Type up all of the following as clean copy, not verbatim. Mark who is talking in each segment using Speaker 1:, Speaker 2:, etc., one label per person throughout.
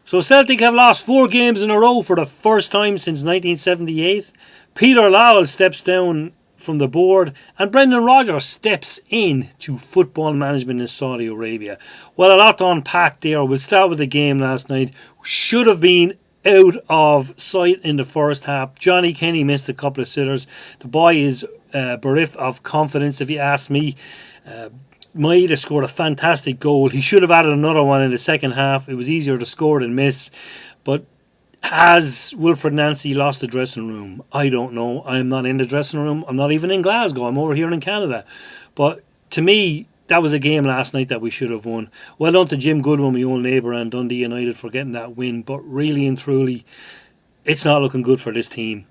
Speaker 1: So Celtic have lost 4 games in a row for the first time since 1978. Peter Lawwell steps down from the board and Brendan Rodgers steps in to football management in Saudi Arabia. Well, a lot to unpack there. We'll start with the game last night. Should have been out of sight in the first half. Johnny Kenny missed a couple of sitters. The boy is bereft of confidence, if you ask me. Maeda scored a fantastic goal. He should have added another one in the second half. It was easier to score than miss. But has Wilfred Nancy lost the dressing room? I don't know. I'm not in the dressing room. I'm not even in Glasgow. I'm over here in Canada. But to me, that was a game last night that we should have won. Well done to Jim Goodwin, my old neighbour, and Dundee United for getting that win. But really and truly, it's not looking good for this team.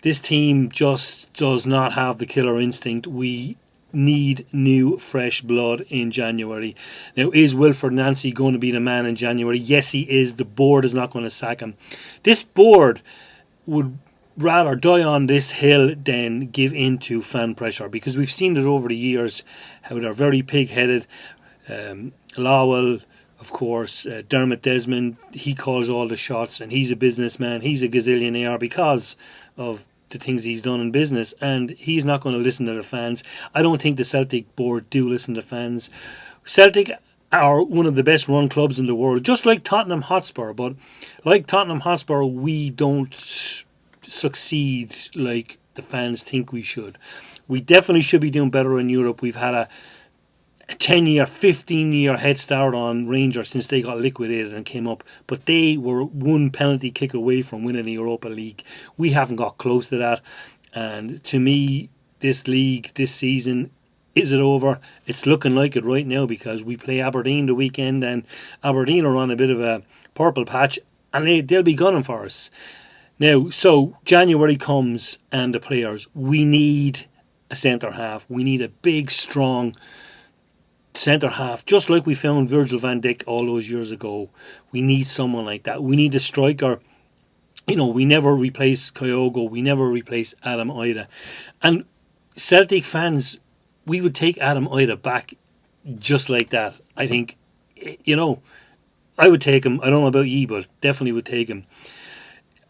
Speaker 1: This team just does not have the killer instinct. We need new fresh blood in January. Now, is Wilfred Nancy going to be the man in January? Yes, he is. The board is not going to sack him. This board would rather die on this hill than give in to fan pressure, because we've seen it over the years how they're very pig-headed. Lawwell, of course, Dermot Desmond, he calls all the shots and he's a businessman. He's a gazillionaire because of the things he's done in business, and he's not going to listen to the fans. I don't think the Celtic board do listen to fans. Celtic are one of the best run clubs in the world, just like Tottenham Hotspur, but like Tottenham Hotspur, we don't succeed like the fans think we should. We definitely should be doing better in Europe. We've had a 10-year, 15-year head start on Rangers since they got liquidated and came up. But they were one penalty kick away from winning the Europa League. We haven't got close to that. And to me, this league, this season, is it over? It's looking like it right now, because we play Aberdeen the weekend and Aberdeen are on a bit of a purple patch and they'll be gunning for us. Now, so January comes and the players, we need a centre half. We need a big, strong centre half, just like we found Virgil van Dijk all those years ago. We need someone like that. We need a striker. You know, we never replace Kyogo. We never replace Adam Ida. And Celtic fans, we would take Adam Ida back just like that. I think, you know, I would take him. I don't know about ye, but definitely would take him.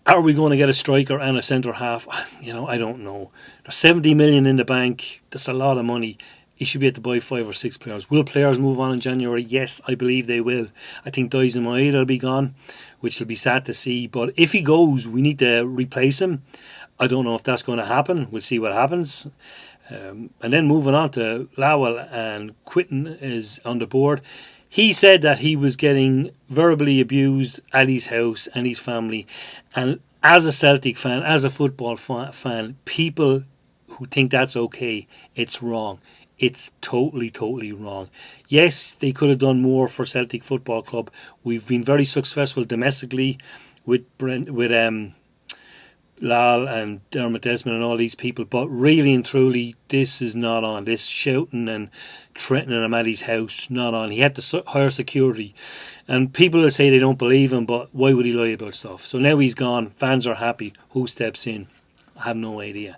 Speaker 1: Are we going to get a striker and a centre half? You know, I don't know. There's 70 million in the bank. That's a lot of money. He should be able to buy 5 or 6 players. Will players move on in January? Yes, I believe they will. I think Dyson Maeda will be gone, which will be sad to see. But if he goes, we need to replace him. I don't know if that's going to happen. We'll see what happens. And then moving on to Lawwell, and Quinton is on the board. He said that he was getting verbally abused at his house and his family. And as a Celtic fan, as a football fan, people who think that's okay, it's wrong. It's totally, totally wrong. Yes, they could have done more for Celtic Football Club. We've been very successful domestically with Lal and Dermot Desmond and all these people, but really and truly, this is not on. This shouting and threatening him at his house, not on. He had to hire security, and people will say they don't believe him, but why would he lie about stuff? So now he's gone. Fans are happy. Who steps in? I have no idea.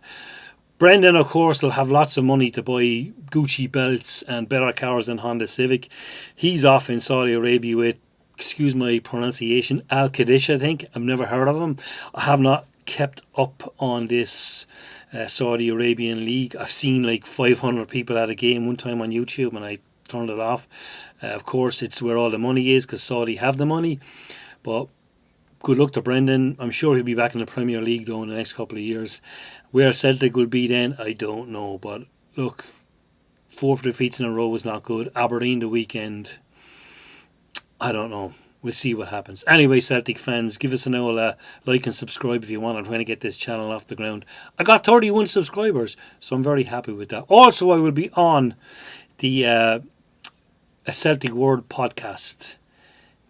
Speaker 1: Brendan, of course, will have lots of money to buy Gucci belts and better cars than Honda Civic. He's off in Saudi Arabia with, excuse my pronunciation, Al Qadish, I think. I've never heard of him. I have not kept up on this Saudi Arabian league. I've seen like 500 people at a game one time on YouTube and I turned it off. Of course, it's where all the money is because Saudi have the money. But good luck to Brendan. I'm sure he'll be back in the Premier League though in the next couple of years. Where Celtic will be then, I don't know. But look, 4 defeats in a row was not good. Aberdeen the weekend, I don't know. We'll see what happens. Anyway, Celtic fans, give us an old like and subscribe if you want. I'm trying to get this channel off the ground. I got 31 subscribers, so I'm very happy with that. Also, I will be on the A Celtic World podcast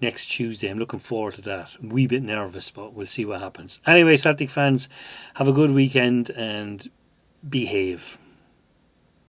Speaker 1: next Tuesday. I'm looking forward to that. I'm a wee bit nervous, but we'll see what happens. Anyway, Celtic fans, have a good weekend and behave.